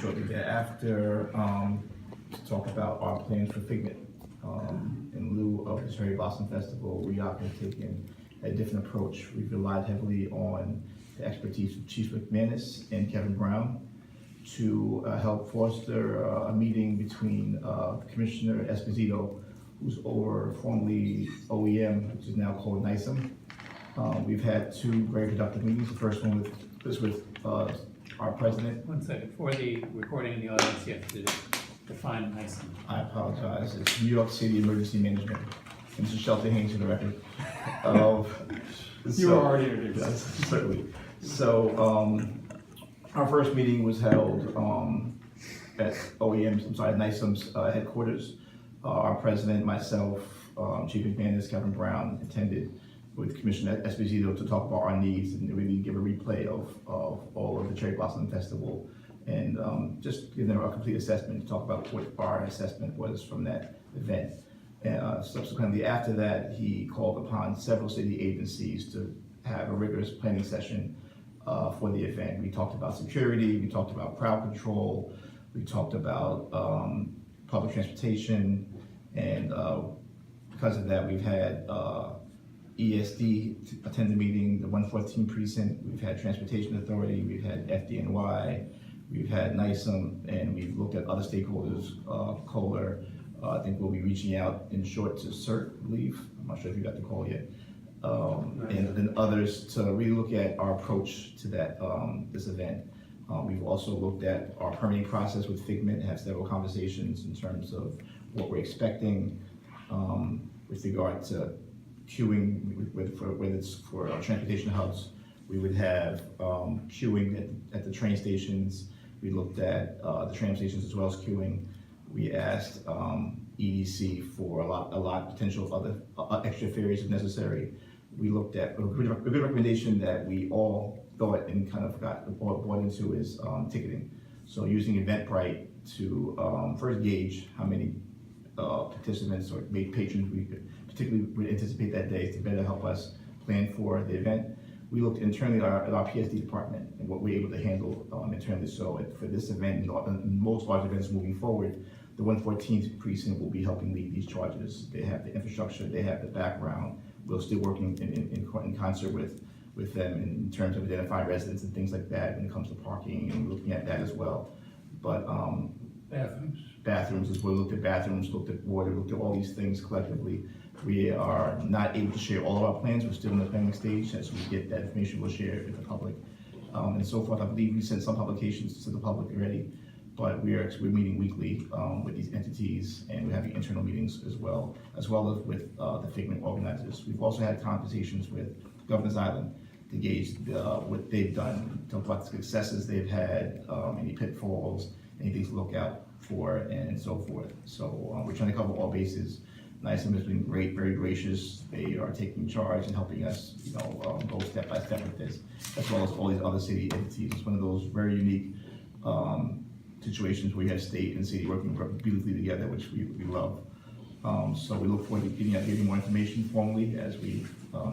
shortly thereafter to talk about our plans for Figment. In lieu of the Cherry Blossom Festival, RIOC has taken a different approach. We've relied heavily on the expertise of Chief McManus and Kevin Brown to help foster a meeting between Commissioner Esposito, who's over formerly OEM, which is now called NYC. We've had two very productive meetings. The first one was with our president. 1 second. For the recording in the audience, you have to define NYC. I apologize. It's New York City Emergency Management. And Mr. Shelter Haynes for the record. You were already introduced. Yes, certainly. So our first meeting was held at OEM's, NYCM's headquarters. Our president, myself, Chief McManus, Kevin Brown attended with Commissioner Esposito to talk about our needs and really give a replay of all of the Cherry Blossom Festival and just give them a complete assessment to talk about what our assessment was from that event. Subsequently, after that, he called upon several city agencies to have a rigorous planning session for the event. We talked about security, we talked about crowd control, we talked about public transportation, and because of that, we've had ESD attend the meeting, the 114 precinct, we've had Transportation Authority, we've had FDNY, we've had NYCM, and we've looked at other stakeholders, Kohler. I think we'll be reaching out in short to CERT, I believe. I'm not sure if you got the call yet. And others to really look at our approach to that this event. We've also looked at our permitting process with Figment, had several conversations in terms of what we're expecting with regard to queuing, whether it's for transportation hubs. We would have queuing at the train stations. We looked at the tram stations as well as queuing. We asked EDC for a lot potential other extra ferries if necessary. We looked at a good recommendation that we all thought and kind of got bought into is ticketing. So using Eventbrite to first gauge how many participants or patrons we could particularly would anticipate that day to better help us plan for the event. We looked internally at our PSD department and what we're able to handle internally. So for this event and most large events moving forward, the 114th precinct will be helping lead these charges. They have the infrastructure, they have the background. We're still working in concert with them in terms of identifying residents and things like that when it comes to parking, and looking at that as well. But bathrooms as well. Looked at bathrooms, looked at water, looked at all these things collectively. We are not able to share all of our plans. We're still in the planning stage. As we get that information, we'll share it with the public. And so forth. I believe we sent some publications to the public already, but we're meeting weekly with these entities, and we're having internal meetings as well as with the Figment organizers. We've also had conversations with Governor's Island to gauge what they've done, talk about the successes they've had, any pitfalls, anything to look out for, and so forth. So we're trying to cover all bases. NYCM has been great, very gracious. They are taking charge and helping us, go step by step with this, as well as all these other city entities. It's one of those very unique situations where you have state and city working beautifully together, which we love. So we look forward to getting more information formally as we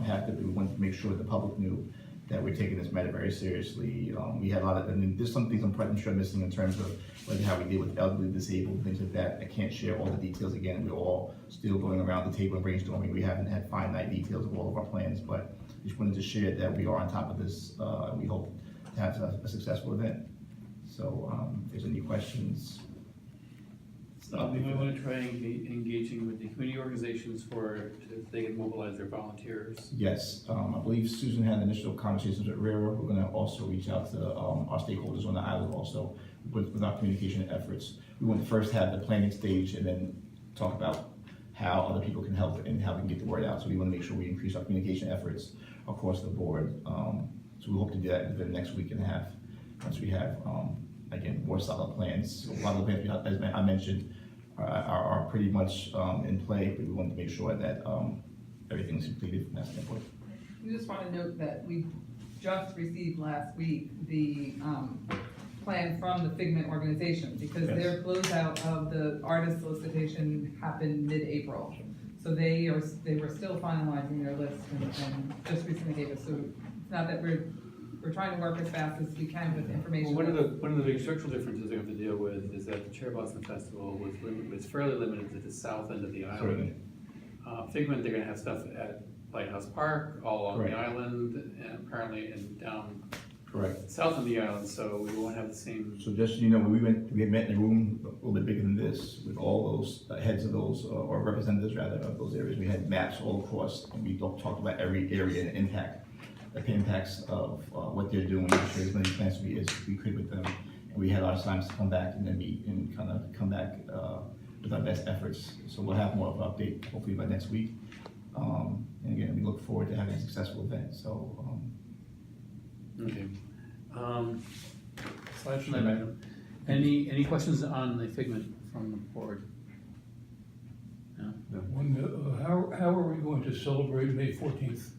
have to. We want to make sure the public knew that we're taking this matter very seriously. We had a lot of, there's some things I'm sure missing in terms of how we deal with elderly, disabled, things like that. I can't share all the details again. We're all still going around the table and brainstorming. We haven't had finite details of all of our plans, but just wanted to share that we are on top of this. We hope to have a successful event. So if there's any questions. We might want to try engaging with the community organizations if they can mobilize their volunteers. Yes, I believe Susan had initial conversations with RIOC. We're going to also reach out to our stakeholders on the island also with our communication efforts. We want to first have the planning stage and then talk about how other people can help and how we can get the word out. So we want to make sure we increase our communication efforts across the board. So we hope to do that within the next week and a half once we have, again, more solid plans. So a lot of the plans, as I mentioned, are pretty much in play, but we want to make sure that everything's completed from that standpoint. We just want to note that we just received last week the plan from the Figment organization, because their closeout of the artist solicitation happened mid-April. So they were still finalizing their list and just recently gave us. So it's not that we're we're trying to work as fast as we can with information. Well, one of the big structural differences we have to deal with is that the Cherry Blossom Festival was fairly limited to the south end of the island. Figment, they're gonna have stuff at Lighthouse Park, all along the Correct. island, and apparently down Correct. south of the island, so we won't have the same. So just, so you know, when we had met in a room a little bit bigger than this, with all those heads of those, or representatives rather, of those areas, we had maps all across, and we talked about every area and impact, the impacts of what they're doing, share as many plans as we could with them. And we had our assignments to come back and then meet and kind of come back with our best efforts. So we'll have more of an update hopefully by next week. And again, we look forward to having a successful event, so. Okay. Aside from that item, any questions on the Figment from the board? No? How are we going to celebrate May 14th,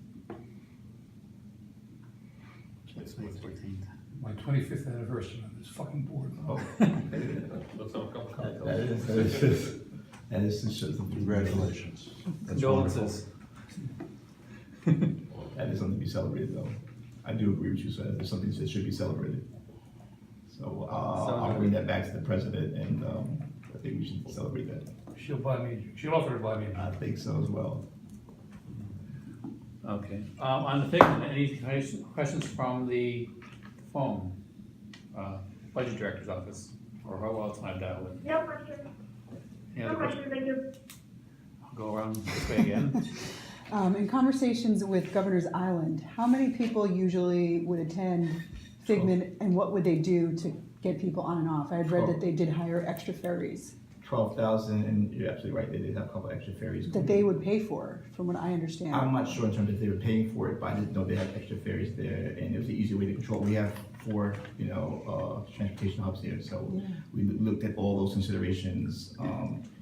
It's May 14th. my 25th anniversary on this fucking board? Oh. Let's have a couple That is Congratulations. Condolences. That is something to be celebrated, though. I do agree with you, so there's something that should be celebrated. So I'll bring that back to the president, and I think we should celebrate that. She'll offer to buy me. I think so as well. Okay, on the Figment, any questions from the phone? Budget Director's Office, or how else might I dial in? No question. Any No other questions? question, thank you. I'll go around this way again. In conversations with Governor's Island, how many people usually would attend Figment, and what would they do to get people on and off? I had read that they did hire extra ferries 12,000, and you're absolutely right, they did have a couple extra ferries. that they would pay for, from what I understand. I'm not sure in terms of if they were paying for it, but I didn't know they had extra ferries there, and it was an easy way to control. We have 4, transportation hubs here, so Yeah. we looked at all those considerations.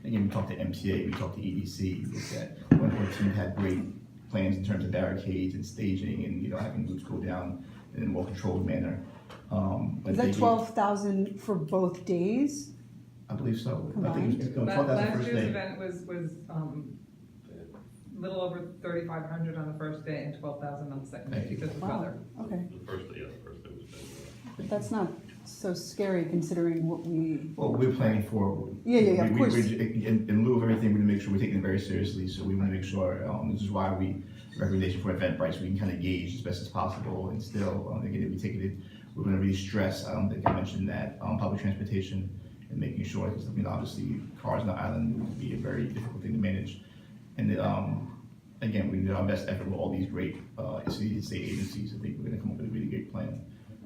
Again, we talked to MTA, we talked to EDC, we looked at, one of our team had great plans in terms of barricades and staging and, having routes go down in a more controlled manner. But Is they that gave- 12,000 for both days? I believe so. I think Combined? it was 12,000 Last first year's day. event was little over 3,500 on the first day and 12,000 on the second day Thank you. because of Wow, weather. okay. The first day was better. But that's not so scary considering what we, Well, we're planning for. Yeah, of course. In lieu of everything, we're gonna make sure we're taking it very seriously, so we wanna make sure, this is why recommendation for Eventbrite, so we can kind of gauge as best as possible, and still, again, if we take it, we're gonna really stress, I don't think I mentioned that, public transportation, and making sure, because, obviously, cars on the island would be a very difficult thing to manage. And, again, we did our best effort with all these great, state agencies. I think we're gonna come up with a really great plan,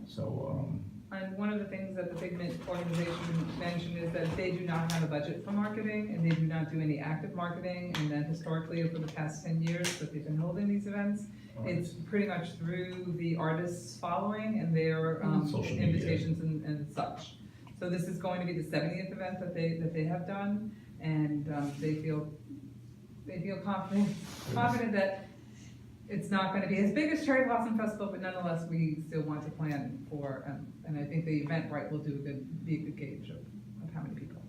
so, And one of the things that the Figment organization mentioned is that they do not have a budget for marketing, and they do not do any active marketing, and then historically, over the past 10 years that they've been holding these events, it's pretty much through the artists following and their Social media. invitations and such. So this is going to be the 70th event that they have done, and they feel confident that it's not gonna be as big as Cherry Blossom Festival, but nonetheless, we still want to plan for, and I think the Eventbrite will be a good gauge of how many people.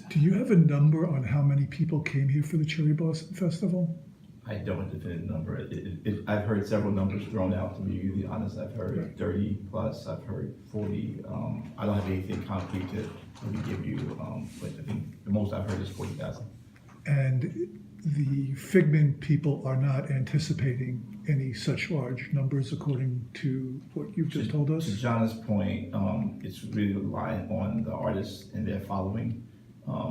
Do you have a number on how many people came here for the Cherry Blossom Festival? I don't have a definitive number. I've heard several numbers thrown out, to be really honest. I've heard 30 plus, I've heard 40. I don't have anything concrete to really give you, but I think the most I've heard is 40,000. And the Figment people are not anticipating any such large numbers according to what you've just told us? To John's point, it's really relying on the artists and their following.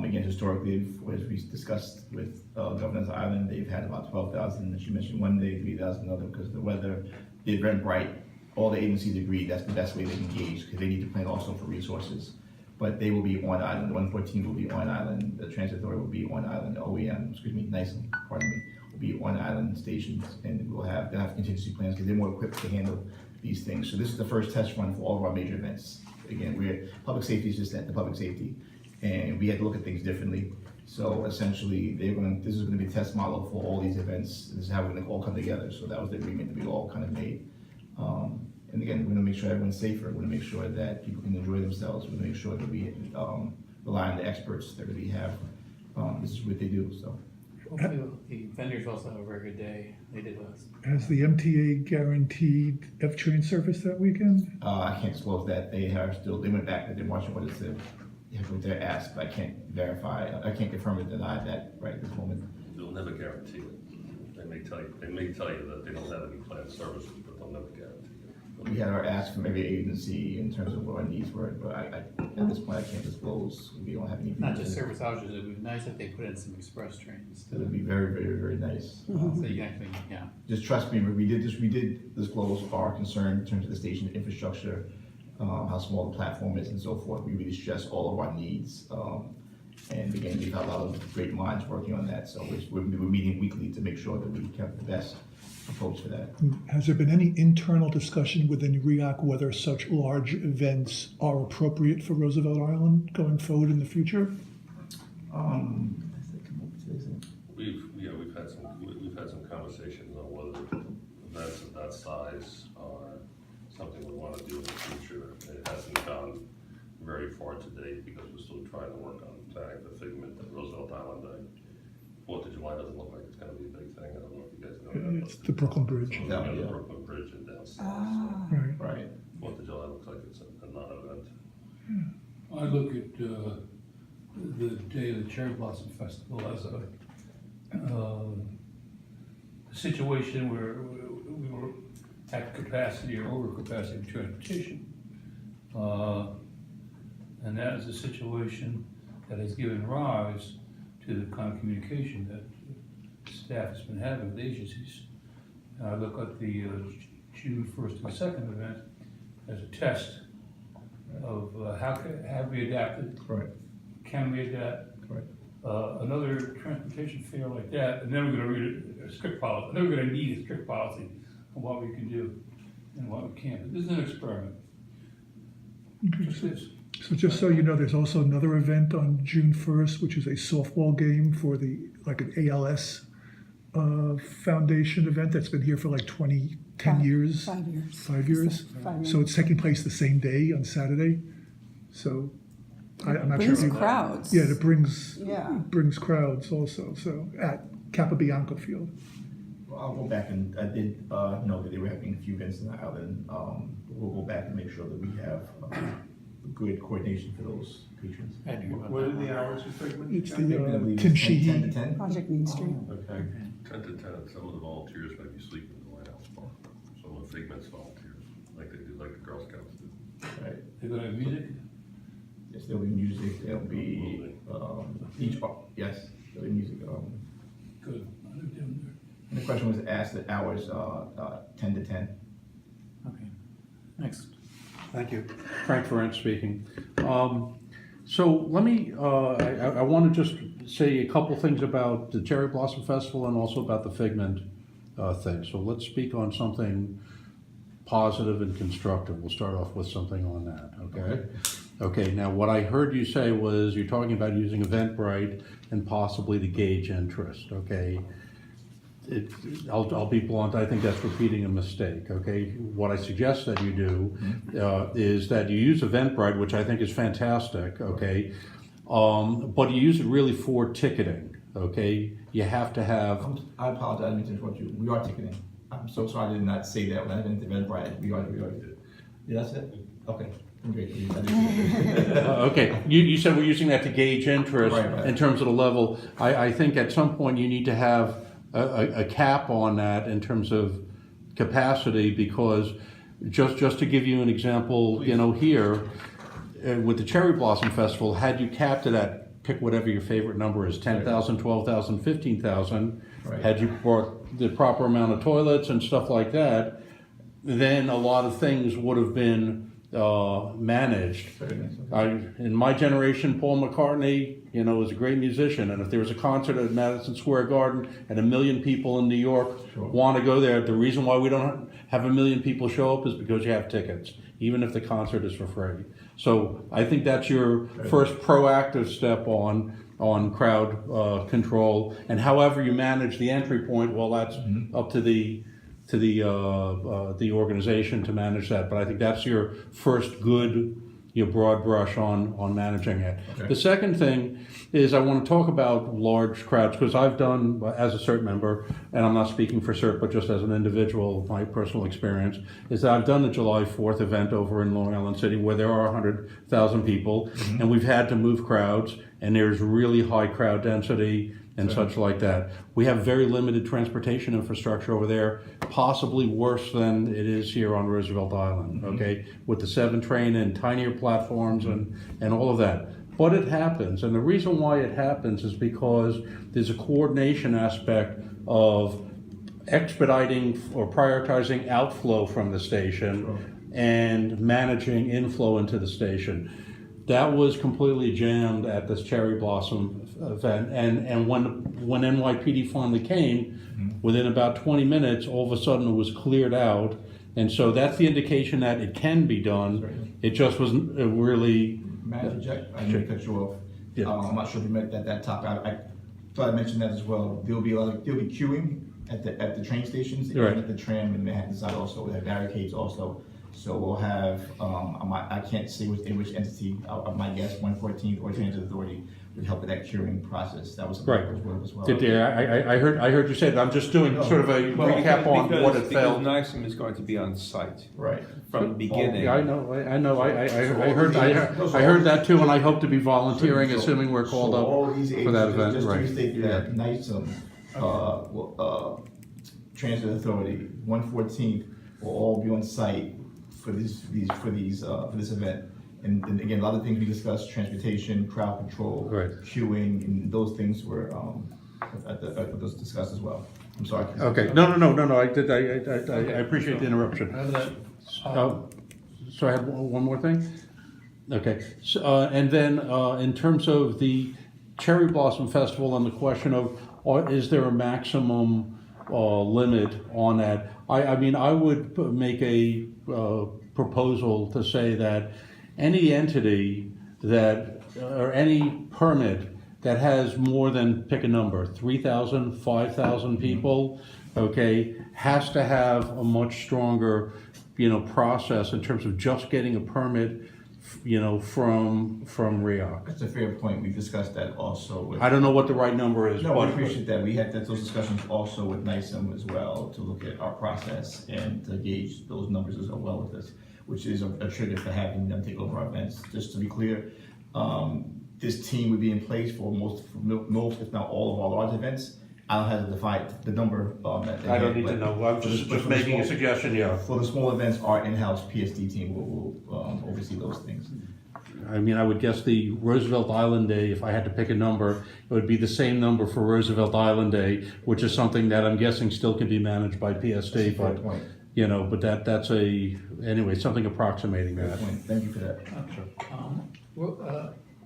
Again, historically, as we discussed with Governor's Island, they've had about 12,000, as you mentioned, one day, 3,000 another because of the weather. The Eventbrite, all the agencies agreed that's the best way they can gauge because they need to plan also for resources. But they will be on island, the 114 will be on island, the Transit Authority will be on island, NYC, will be on island stations, and they'll have contingency plans because they're more equipped to handle these things. So this is the first test run for all of our major events. Again, public safety is just the public safety, and we had to look at things differently. So essentially, this is gonna be a test model for all these events. This is how we're gonna all come together. So that was the agreement that we all kind of made. And again, we're gonna make sure everyone's safer. We're gonna make sure that people can enjoy themselves. We're gonna make sure that we rely on the experts that we have. This is what they do, so. Hopefully the vendors also have a very good day. They did last. Has the MTA guaranteed F-train service that weekend? I can't disclose that. They went back, they're watching what it said, with their ask, but I can't verify, I can't confirm or deny that right at this moment. They'll never guarantee it. They may tell you that they don't have any planned services, but they'll never guarantee it. We had our ask from every agency in terms of what our needs were, but at this point, I can't disclose. We don't have any. Not just service outages, it would be nice if they put in some express trains. It would be very, very, very nice. So you can actually, yeah. Just trust me, we did disclose our concern in terms of the station infrastructure, how small the platform is and so forth. We really stress all of our needs. And again, we've had a lot of great minds working on that, so we're meeting weekly to make sure that we have the best approach for that. Has there been any internal discussion within RIOC whether such large events are appropriate for Roosevelt Island going forward in the future? We've had some conversations on whether events of that size are something we want to do in the future. It hasn't gone very far to date because we're still trying to work on planning the Figment at Roosevelt Island. 4th of July doesn't look like it's going to be a big thing. I don't know if you guys know that. It's the Brooklyn Bridge. So we got the Brooklyn Bridge and down south. Right. Right. 4th of July looks like it's a non-event. I look at the day of the Cherry Blossom Festival as a situation where we were at capacity or over capacity of transportation. And that is a situation that has given rise to the kind of communication that staff has been having with agencies. And I look at the June 1st and 2nd event as a test of how have we adapted? Right. Can we adapt? Right. Another transportation fair like that, and then we're going to read a strict policy. Then we're going to need a strict policy on what we can do and what we can't. But this is an experiment. Just this. So just so you know, there's also another event on June 1st, which is a softball game for like an ALS foundation event that's been here for like 10 years. 5 years. 5 years. 5 years. So it's taking place the same day on Saturday. So I'm not sure. Brings crowds. Yeah, it brings Yeah. crowds also. So at Capobianco Field. Well, I'll go back and I did know that they were having a few events in the island. We'll go back and make sure that we have good coordination for those patrons. What are the hours of Figment? It's I believe the it's Tim 10 Sheehy. to 10. Project Main Street. Okay. 10 to 10, some of the volunteers might be sleeping in the Lighthouse Park. Some of the Figment's volunteers, like they do, like the Girl Scouts do. Right. They're going to have music. Yes, there'll be music. There'll be yes, there'll be music. Good. I lived down there. And the question was asked at hours 10 to 10. Okay, next. Thank you. Frank Ferentz speaking. So let me, I want to just say a couple things about the Cherry Blossom Festival and also about the Figment thing. So let's speak on something positive and constructive. We'll start off with something on that, okay? Okay, now what I heard you say was you're talking about using Eventbrite and possibly to gauge interest, okay? I'll be blunt, I think that's repeating a mistake, okay? What I suggest that you do is that you use Eventbrite, which I think is fantastic, okay? But you use it really for ticketing, okay? You have to have... I apologize, I didn't mean to interrupt you. We are ticketing. I'm so sorry I did not say that when I went to Eventbrite. We are. Yeah, that's it? Okay. Great. Okay, you said we're using that to gauge interest Right. in terms of the level. I think at some point you need to have a cap on that in terms of capacity, because just to give you an example, you know, here with the Cherry Blossom Festival, had you capped it at, pick whatever your favorite number is, 10,000, 12,000, 15,000, Right. had you brought the proper amount of toilets and stuff like that, then a lot of things would have been managed. Very nice. In my generation, Paul McCartney, you know, was a great musician, and if there was a concert at Madison Square Garden and 1 million people in New York Sure. want to go there, the reason why we don't have 1 million people show up is because you have tickets, even if the concert is for free. So I think that's your first proactive step on crowd control, and however you manage the entry point, well, that's up to the organization to manage that. But I think that's your first good your broad brush on managing it. Okay. The second thing is I want to talk about large crowds, because I've done, as a CERT member, and I'm not speaking for CERT, but just as an individual, my personal experience, is that I've done the July 4th event over in Long Island City where there are 100,000 people, and we've had to move crowds, and there's really high crowd density and such like that. We have very limited transportation infrastructure over there, possibly worse than it is here on Roosevelt Island, okay? With the 7 train and tinier platforms and all of that. But it happens, and the reason why it happens is because there's a coordination aspect of expediting or prioritizing outflow from the station and managing inflow into the station. That was completely jammed at this cherry blossom event, and when NYPD finally came, within about 20 minutes, all of a sudden it was cleared out, and so that's the indication that it can be done. It just wasn't really. Manager Jack, I didn't cut you off. Yeah. I'm not sure if you meant that topic. I thought I mentioned that as well. There'll be queuing at the train stations Right. and at the tram in Manhattan side also. We have barricades also. So we'll have, I can't say in which entity, my guess, 114th or Transit Authority would help with that queuing process. That was something Right. that was worked as well. I heard you say that. I'm just doing sort of a recap on what it felt. Because NYSEM is going to be on site Right. from the beginning. Yeah, I know. I heard that too, and I hope to be volunteering, assuming we're called all up these for that event. Just to Right. restate that, NYSEM, Transit Authority, 114th will all be on site for this event. And again, a lot of things we discussed: transportation, crowd control, Right. queuing, and those things were those discussed as well. I'm sorry. Okay. No. I appreciate the interruption. Out of that, So I have one more thing? Okay, so, and then in terms of the Cherry Blossom Festival and the question of, is there a maximum limit on that? I mean, I would make a proposal to say that any entity that, or any permit that has more than, pick a number, 3,000, 5,000 people, okay, has to have a much stronger, process in terms of just getting a permit, from RIOC. That's a fair point. We discussed that also with. I don't know what the right number is, No, we but appreciate that. We had those discussions also with NYSEM as well to look at our process and to gauge those numbers as well with us, which is a trigger for having them take over our events. Just to be clear, this team would be in place for most, if not all of our large events. I don't have to define the number. I don't need to know. I'm just making a suggestion, yeah. For the small events, our in-house PSD team will oversee those things. I mean, I would guess the Roosevelt Island Day, if I had to pick a number, it would be the same number for Roosevelt Island Day, which is something that I'm guessing still can be managed by PSD, Fair but, point. but that's anyway, something approximating Fair that. point. Thank you for that.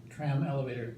tram elevator